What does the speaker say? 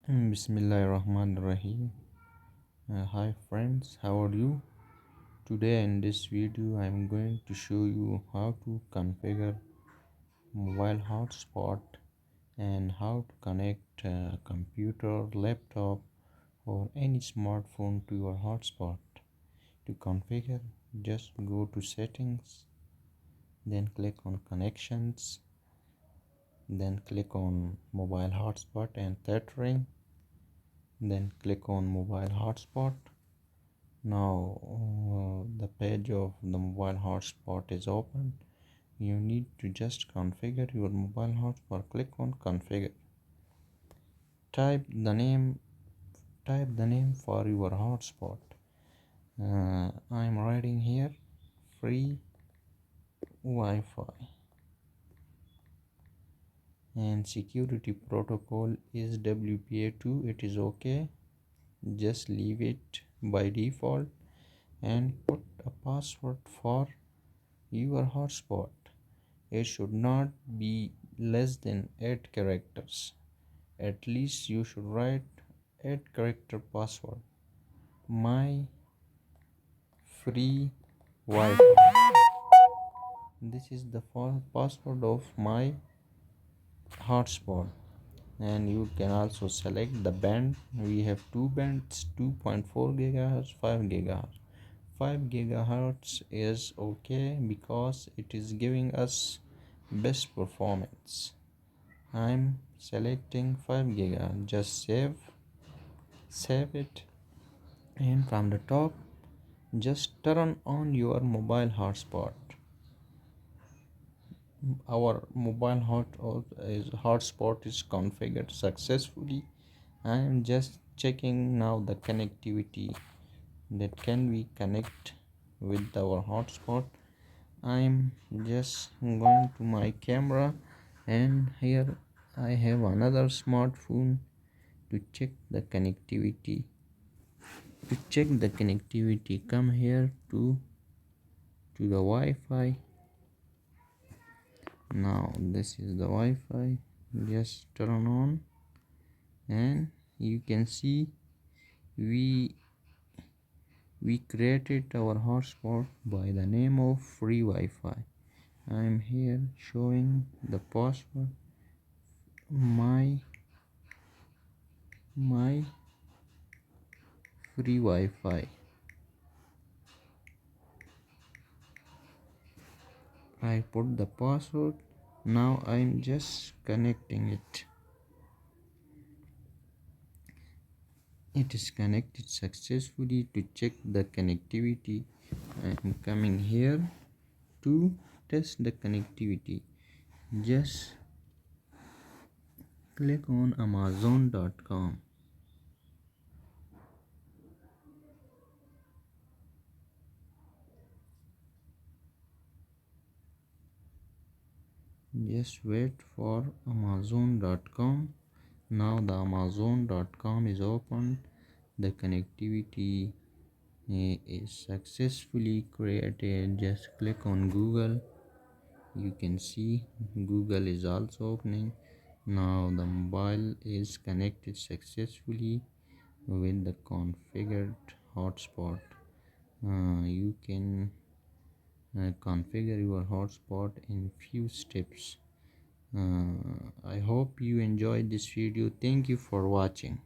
Bismillahirrahmanirrahim. Hi friends, how are you? Today in this video I am going to show you how to configure mobile hotspot and how to connect a computer, laptop or any smartphone to your hotspot. To configure, just go to settings, then click on connections, then click on mobile hotspot and tethering, then click on mobile hotspot. Now the page of the mobile hotspot is open. You need to just configure your mobile hotspot. Click on configure. Type the name. Type the name for your hotspot. I'm writing here free Wi-Fi and security protocol is WPA2. It is okay. Just leave it by default and put a password for your hotspot. It should not be less than 8 characters. At least you should write 8 character password. My free Wi-Fi. This is the password of my hotspot. And you can also select the band. We have two bands, 2.4 gigahertz, 5 gigahertz. 5 gigahertz is okay because it is giving us best performance. I'm selecting 5 gigahertz. Just save it, and from the top just turn on your mobile hotspot. Our mobile hotspot is configured successfully. I am just checking now the connectivity that can we connect with our hotspot. I'm just going to my camera, and here I have another smartphone to check the connectivity. Come here to the Wi-Fi. Now this is the Wi-Fi. Just turn on, and you can see we created our hotspot by the name of free Wi-Fi. I am here showing the password my free Wi-Fi. I put the password. Now I'm just connecting it. It is connected successfully. To check the connectivity, I am coming here to test the connectivity. Just click on amazon.com. Just wait for amazon.com. Now the amazon.com is open. The connectivity is successfully created. Just click on Google. You can see Google is also opening. Now the mobile is connected successfully with the configured hotspot. You can configure your hotspot in few steps. I hope you enjoyed this video. Thank you for watching.